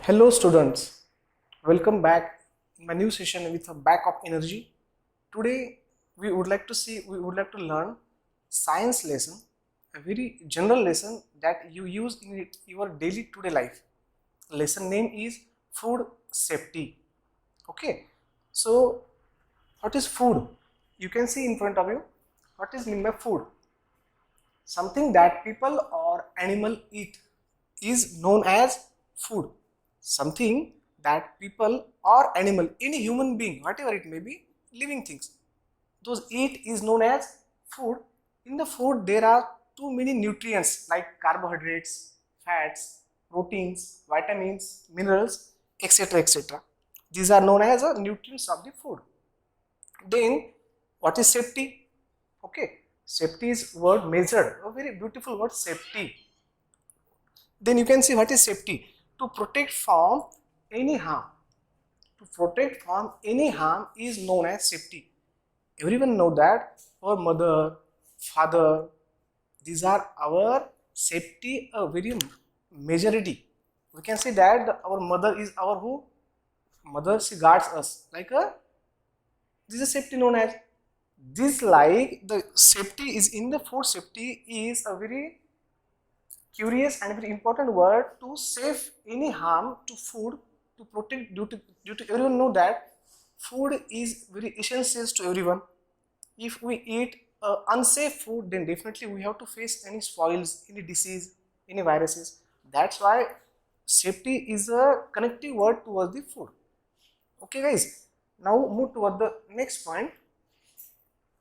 Hello students, welcome back in my new session with a back of energy. Today we would like to learn science lesson, a very general lesson that you use in your daily today life. Lesson name is food safety. Okay, so what is food? You can see in front of you. What is mean by food? Something that people or animal eat is known as food. Something that people or animal, any human being, whatever it may be, living things, those eat is known as food. In the food, there are too many nutrients like carbohydrates, fats, proteins, vitamins, minerals, etc. etc. These are known as the nutrients of the food. Then, what is safety? Okay, safety is word measured, a very beautiful word, safety. Then you can see what is safety. To protect from any harm. To protect from any harm is known as safety. Everyone know that our mother, father, these are our safety, a very majority. We can say that our mother is our who? Mother, she guards us like a, this is safety known as. This like the safety is in the food safety is a very curious and very important word to save any harm to food, to protect, due to everyone know that food is very essential to everyone. If we eat unsafe food, then definitely we have to face any spoils, any disease, any viruses. That's why safety is a connective word towards the food. Okay guys, now move toward the next point.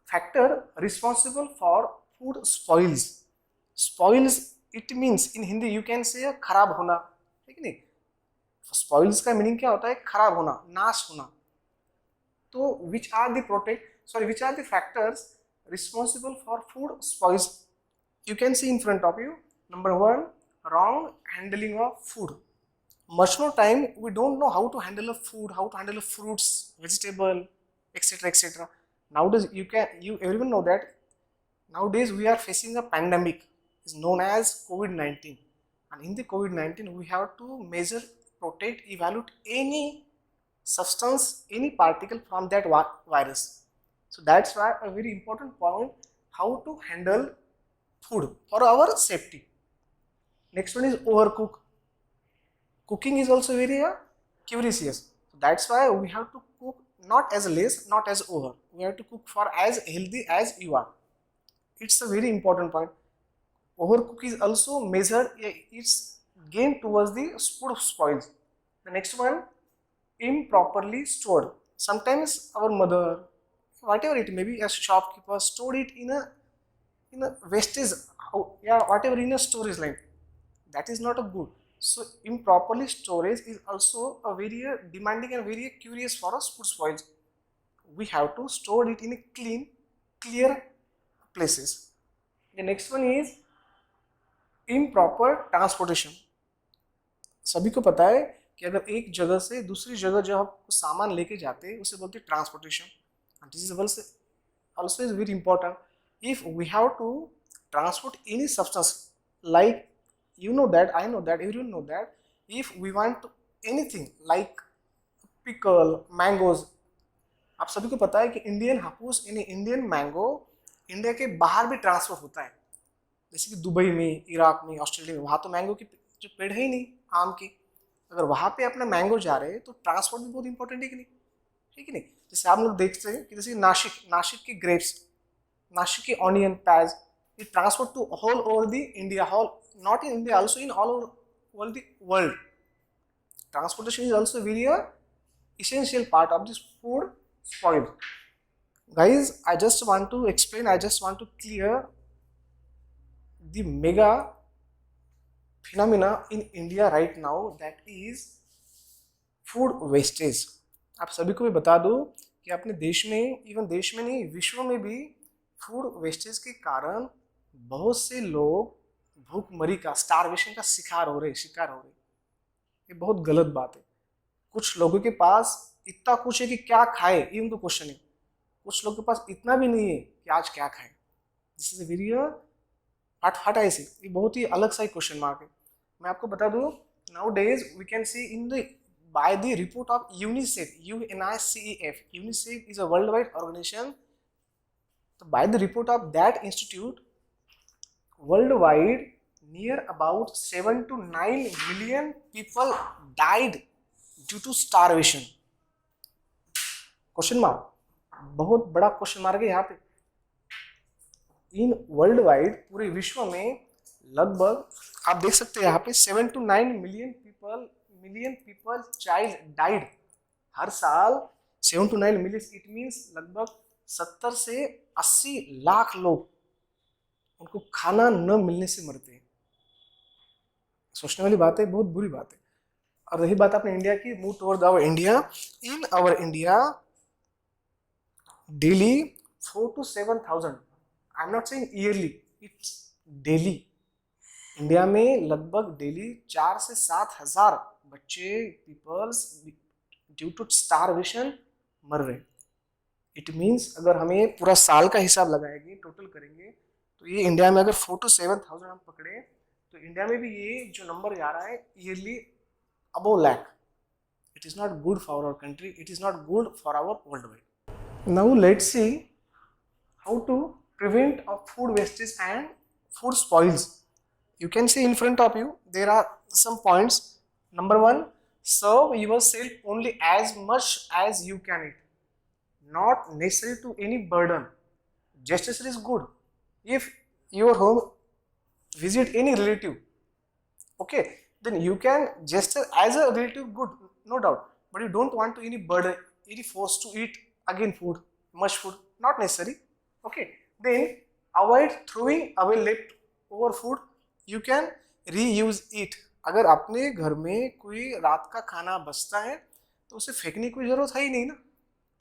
Factor responsible for food spoils. Spoils, it means in Hindi you can say खराब होना, ठीक नहीं? Spoils का meaning क्या होता है? खराब होना, नाश होना. तो which are the which are the factors responsible for food spoils? You can see in front of you. Number one, wrong handling of food. Much more time we don't know how to handle a food, how to handle a fruits, vegetable, etc etc. Nowadays you everyone know that nowadays we are facing a pandemic is known as COVID-19, and in the COVID-19 we have to measure, protect, evaluate any substance, any particle from that virus. So that's why a very important point, how to handle food for our safety. Next one is overcook. Cooking is also very curious. So that's why we have to cook not as less, not as over. We have to cook for as healthy as you are. It's a very important point. Overcook is also measured, it's gained towards the food spoils. The next one, improperly stored. Sometimes our mother, whatever it may be, a shopkeeper stored it in a wastage, whatever, in a storage line. That is not a good. So improperly storage is also a very demanding and very curious for us food spoils. We have to store it in a clean, clear places. The next one is improper transportation. सभी को पता है कि अगर एक जगह से दूसरी जगह जो हम सामान लेके जाते हैं उसे बोलते हैं transportation. This is also is very important. If we have to transport any substance, like you know that, I know that, everyone know that, if we want anything like pickle, mangoes, आप सभी को पता है कि Indian हापुस यानी Indian mango India के बाहर भी ट्रांसफर होता है. जैसे कि दुबई में, इराक में, ऑस्ट्रेलिया में, वहाँ तो मैंगो की जो पेड़ है ही नहीं आम की. अगर वहाँ पे अपना मैंगो जा रहे हैं तो ट्रांसपोर्ट भी बहुत इंपॉर्टेंट है कि नहीं, है कि नहीं? जैसे आप लोग देखते हैं कि जैसे नासिक की ग्रेप्स, नासिक की ऑनियन, प्याज, it transport to all over the India, whole, not in India, also in all over the world. Transportation is also very essential part of this food spoil. Guys, I just want to explain, I just want to clear the mega phenomena in India right now, that is food wastage. आप सभी को भी बता दूं कि अपने देश में, इवन देश में नहीं, विश्व में भी फूड वेस्टेज के कारण बहुत से लोग भूखमरी का, स्टारवेशन का शिकार हो रहे. ये बहुत गलत बात है. कुछ लोगों के पास इतना कुछ है कि क्या खाए, ये उनको क्वेश्चन है. कुछ लोगों के पास इतना भी नहीं है कि आज क्या खाए. दिस इज वेरी हट ऐसे, ये बहुत ही अलग सा क्वेश्चन मार्क है. मैं आपको बता दूं, nowadays we can see in the by the report of UNICEF, UNICEF is a worldwide organization. So by the report of that institute, worldwide near about 7 to 9 million people died due to starvation. Question mark, बहुत बड़ा question mark है यहाँ पे. In world wide पूरे विश्व में लगभग आप देख सकते हैं यहाँ पे 7 to 9 million people child died. हर साल 7 to 9 मिलियन, इट मीन्स लगभग 70 से 80 लाख लोग उनको खाना न मिलने से मरते हैं. सोचने वाली बात है, बहुत बुरी बात है. और रही बात अपने इंडिया की, move toward our India. In our India daily 4 to 7,000, I am not saying yearly, it's daily. India में लगभग डेली 4 से 7,000 बच्चे पीपल्स ड्यू टू स्टारवेशन मर रहे. इट मीन्स अगर हमें पूरा साल का हिसाब लगाएंगे, टोटल करेंगे, तो ये इंडिया में अगर 4 to 7,000 हम पकड़े तो इंडिया में भी ये जो नंबर आ रहा है yearly above lakh. It is not good for our country, it is not good for our world wide. Now let's see how to prevent of food wastage and food spoils. You can see in front of you there are some points. Number 1, serve yourself only as much as you can eat, not necessary to any burden. Gesture is good. If your home visit any relative, okay, then you can gesture as a relative, good, no doubt, but you don't want to any burden, any force to eat again food, much food, not necessary. Okay, then avoid throwing away leftover food. You can reuse it. अगर अपने घर में कोई रात का खाना बचता है तो उसे फेंकने की कोई जरूरत है ही नहीं ना.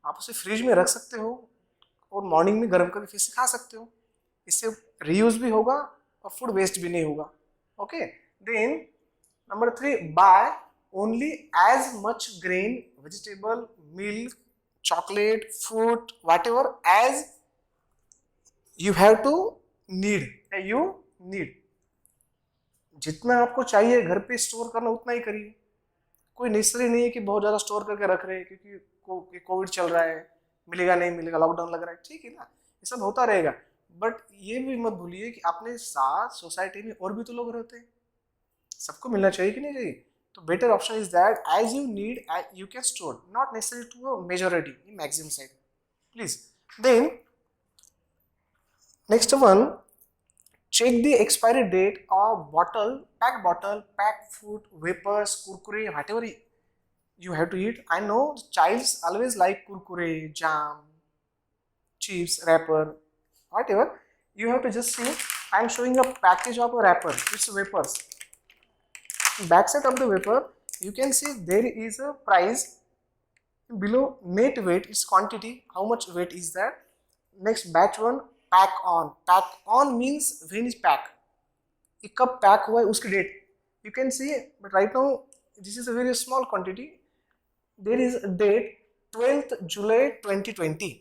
आप उसे फ्रिज में रख सकते हो और मॉर्निंग में गर्म करके फिर से खा सकते हो. इससे रीयूज भी होगा और फूड वेस्ट भी नहीं होगा. Okay, then number 3, buy only as much grain, vegetable, milk, chocolate, fruit, whatever as you have to need. You need. जितना आपको चाहिए घर पे स्टोर करना उतना ही करिए. कोई नेसेसरी नहीं है कि बहुत ज़्यादा स्टोर करके रख रहे हैं क्योंकि कोविड चल रहा है, मिलेगा नहीं मिलेगा, लॉकडाउन लग रहा है, ठीक है ना, ये सब होता रहेगा. बट ये भी मत भूलिए कि अपने साथ सोसाइटी में और भी तो लोग रहते हैं, सबको मिलना चाहिए कि नहीं चाहिए. तो better option is that as you need you can store, not necessary to a majority, maximum side please. Then next one, check the expiry date of bottle, packed food, wafers, kurkure, whatever you have to eat. I know childs always like kurkure, jam, chips, wrapper, whatever. You have to just see. I am showing a package of a wrapper. It's wafers. Backside of the wafer, you can see there is a price below net weight. Its quantity, how much weight is that. Next batch one. Pack on means when is pack, ये कब pack हुआ है उसकी date you can see. But right now this is a very small quantity. There is date 12th July 2020.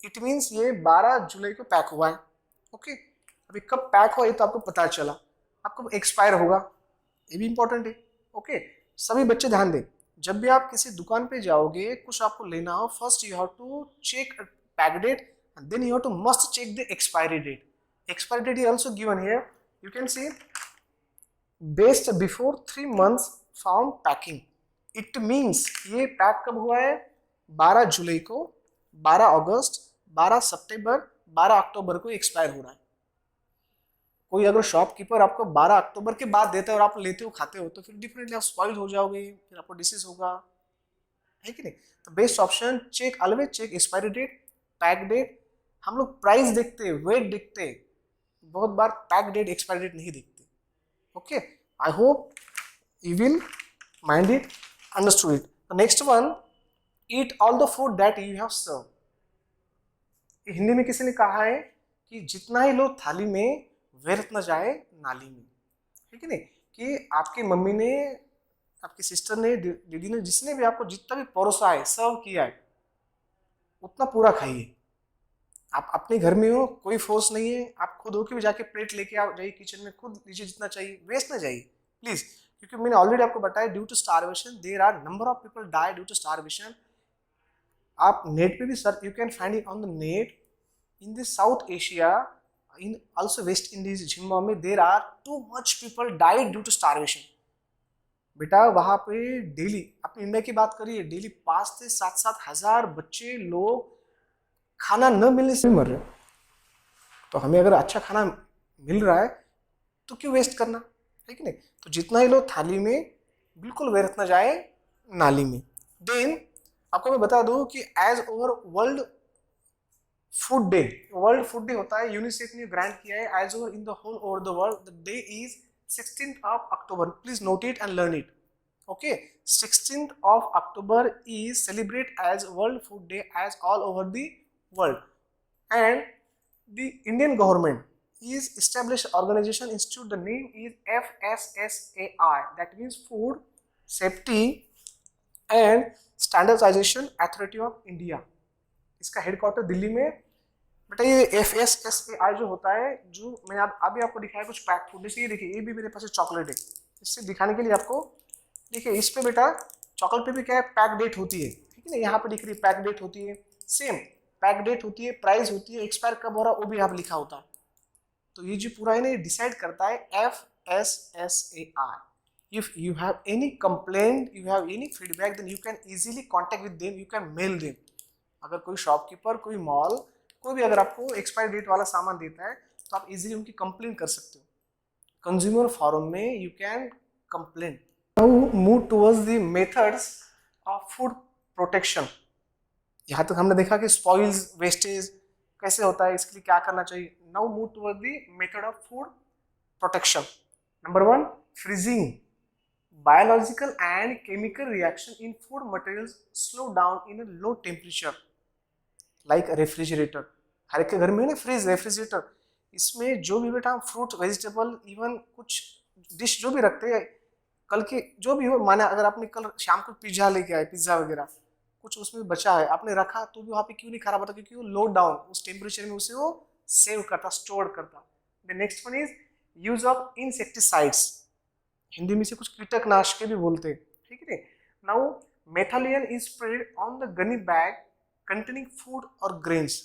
It means ये 12 जुलाई को pack हुआ है. Okay, अभी कब पैक हुआ ये तो आपको पता चला, आपको एक्सपायर होगा, ये भी इंपॉर्टेंट है. ओके, सभी बच्चे ध्यान दें, जब भी आप किसी दुकान पे जाओगे कुछ आपको लेना हो, first you have to check pack date. And then you have to must check the expiry date. Expiry date is also given here. You can see based before 3 months from packing. It means ये pack कब हुआ है, 12 जुलाई को, 12 अगस्त, 12 सितंबर, 12 अक्टूबर को expire हो रहा है. कोई अगर शॉपकीपर आपको 12 अक्टूबर के बाद देता है और आप लेते हो खाते हो तो फिर डिफरेंटली आप स्पॉइल हो जाओगे, फिर आपको डिसीज होगा, है कि नहीं. तो best option check, always check expiry date, pack date. हम लोग प्राइस देखते हैं, वेट देखते हैं, बहुत बार पैक डेट एक्सपायरी डेट नहीं देखते. Okay, I hope you will mind it, understood it. Next one, eat all the food that you have serve. Hindi में किसी ने कहा है कि जितना ही लो थाली में व्यर्थ न जाए नाली में, है कि नहीं. कि आपकी मम्मी ने, आपकी सिस्टर ने, दीदी ने, जिसने भी आपको जितना भी परोसा है, सर्व किया है, उतना पूरा खाइए. आप अपने घर में हो, कोई फोर्स नहीं है, आप खुद होके भी जाके प्लेट लेके आप जाइए किचन में, खुद लीजिए जितना चाहिए, वेस्ट ना जाइए प्लीज. क्योंकि मैंने ऑलरेडी आपको बताया due to starvation there are number of people die due to starvation. आप नेट पे भी search, you can find it on the net. In the South Asia, in also West Indies, Zimbabwe, there are too much people died due to starvation. बेटा वहां पे daily, अपने India की बात करिए, डेली 5 से 7 हजार बच्चे लोग खाना न मिलने से मर रहे. तो हमें अगर अच्छा खाना मिल रहा है तो क्यों वेस्ट करना, है कि नहीं. तो जितना ही लो थाली में, बिल्कुल व्यर्थ न जाए नाली में. देन आपको मैं बता दूं कि as over world food day, world food day होता है, यूनिसेफ ने ग्रांट किया है as over in the whole over the world. The day is 16th of October. Please note it and learn it. Okay, 16th of October is celebrated as World Food Day as all over the world. And the Indian government is established organization institute. The name is FSSAI. That means Food Safety and Standardization Authority of India. इसका headquarter Delhi में. बेटा ये FSSAI जो होता है, जो मैंने अभी आपको दिखाया कुछ पैक फूड, जैसे ये देखिए, ये भी मेरे पास चॉकलेट है. इससे दिखाने के लिए आपको देखिए, इस पे बेटा चॉकलेट पे भी क्या है, पैक डेट होती है, ठीक है ना. यहाँ पे दिख रही है पैक डेट होती है, सेम पैक डेट होती है, प्राइस होती है, एक्सपायर कब हो रहा है वो भी यहाँ पे लिखा होता है. तो ये जो पूरा है ना, ये डिसाइड करता है FSSAI. If you have any complaint, you have any feedback, then you can easily contact with them, you can mail them. अगर कोई शॉपकीपर, कोई मॉल, कोई भी अगर आपको एक्सपायर डेट वाला सामान देता है तो आप इजीली उनकी कंप्लेन कर सकते हो. कंज्यूमर फोरम में you can complain. Now move towards the methods of food protection. यहाँ तक हमने देखा कि स्पॉइल्स, वेस्टेज कैसे होता है, इसके लिए क्या करना चाहिए. Now move towards the method of food protection. Number 1, freezing. Biological and chemical reaction in food materials slow down in a low temperature. Like refrigerator, हर एक के घर में ना फ्रिज, रेफ्रिजरेटर. इसमें जो भी बेटा हम फ्रूट, वेजिटेबल, इवन कुछ डिश जो भी रखते हैं, कल के जो भी हो, माना अगर आपने कल शाम को पिज्जा लेके आए, पिज्जा वगैरह कुछ उसमें बचा है, आपने रखा, तो भी वहाँ पे क्यों नहीं खराब होता, क्योंकि वो लो डाउन उस टेम्परेचर में उसे वो सेव करता, स्टोर करता. The next one is use of insecticides. Hindi में से कुछ कीटकनाशक भी बोलते हैं, ठीक है. Now malathion is spread on the gunny bag containing food और ग्रेन्स.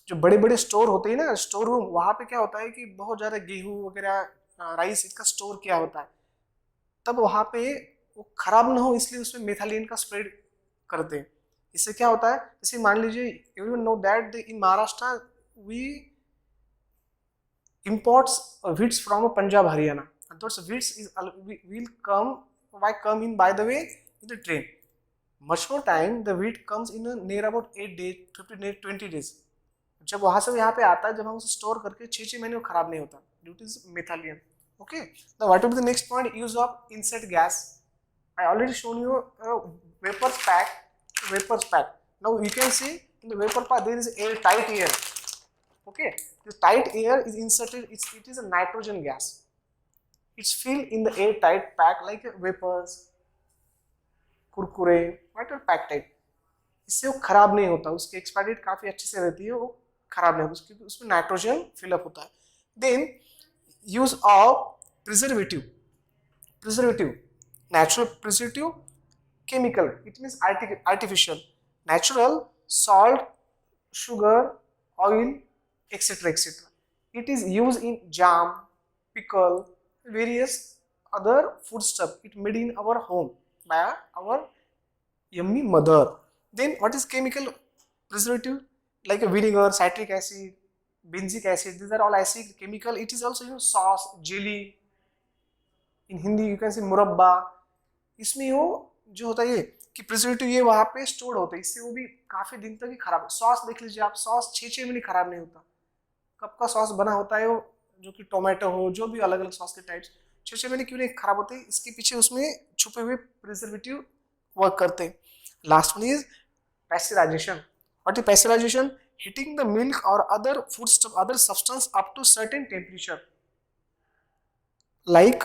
जो बड़े बड़े स्टोर होते हैं ना, स्टोर रूम, वहां पे क्या होता है कि बहुत ज्यादा गेहूं वगैरह, राइस, इसका स्टोर किया होता है. तब वहां पे वो खराब ना हो इसलिए उसमें मेथालिन का स्प्रेड करते हैं. इससे क्या होता है, जैसे मान लीजिए, everyone know that in Maharashtra we imports wheats from Punjab, Haryana, and those wheats is will come in by the way in the train. Much more time the wheat comes in a near about 8 days, 15 days, 20 days. जब वहां से यहाँ पे आता है, जब हम उसे स्टोर करके 6 महीने में खराब नहीं होता, due to malathion. Okay, now what will be the next point, use of insect gas. I already shown you vapours pack. Vapours pack, now you can see in the vapour pack there is air tight air. Okay, the tight air is inserted, it is a nitrogen gas. It's filled in the airtight pack like vapors, Kurkure, whatever pack type. इससे वो खराब नहीं होता, उसकी expiry date काफी अच्छे से रहती है, वो खराब नहीं होता, क्योंकि उसमें नाइट्रोजन फिलअप होता है. Then use of preservative. Preservative, natural preservative, chemical, it means artificial, natural, salt, sugar, oil, etc, etc. It is used in jam, pickle, various other food stuff. It made in our home by our yummy mother. Then what is chemical preservative? Like a vinegar, citric acid, benzic acid. These are all acid chemical. It is also sauce, jelly. In Hindi you can say murabba. इसमें वो जो होता है कि preservative ये वहाँ पे store होता है, इससे वो भी काफी दिन तक ही खराब. सॉस देख लीजिए आप, सॉस 6 महीने खराब नहीं होता. कब का सॉस बना होता है वो, जो कि टोमेटो हो, जो भी अलग अलग सॉस के टाइप्स, 6 महीने क्यों नहीं खराब होते, इसके पीछे उसमें छुपे हुए प्रिजर्वेटिव वर्क करते हैं. Last one is pasteurisation. What is pasteurisation? Heating the milk और other food stuff, other substance up to certain temperature. Like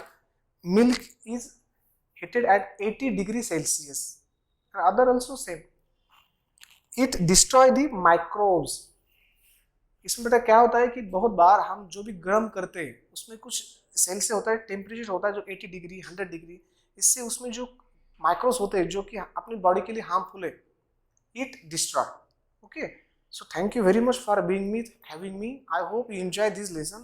milk is heated at 80 degrees Celsius. And other also same. It destroy the microbes. इसमें बेटा क्या होता है कि बहुत बार हम जो भी गर्म करते हैं उसमें कुछ सेल से होता है टेम्परेचर होता है जो 80 डिग्री 100 डिग्री, इससे उसमें जो माइक्रोस होते हैं जो कि अपनी बॉडी के लिए हार्मफुल है, it destroy. Okay, so thank you very much for being me, having me. I hope you enjoy this lesson.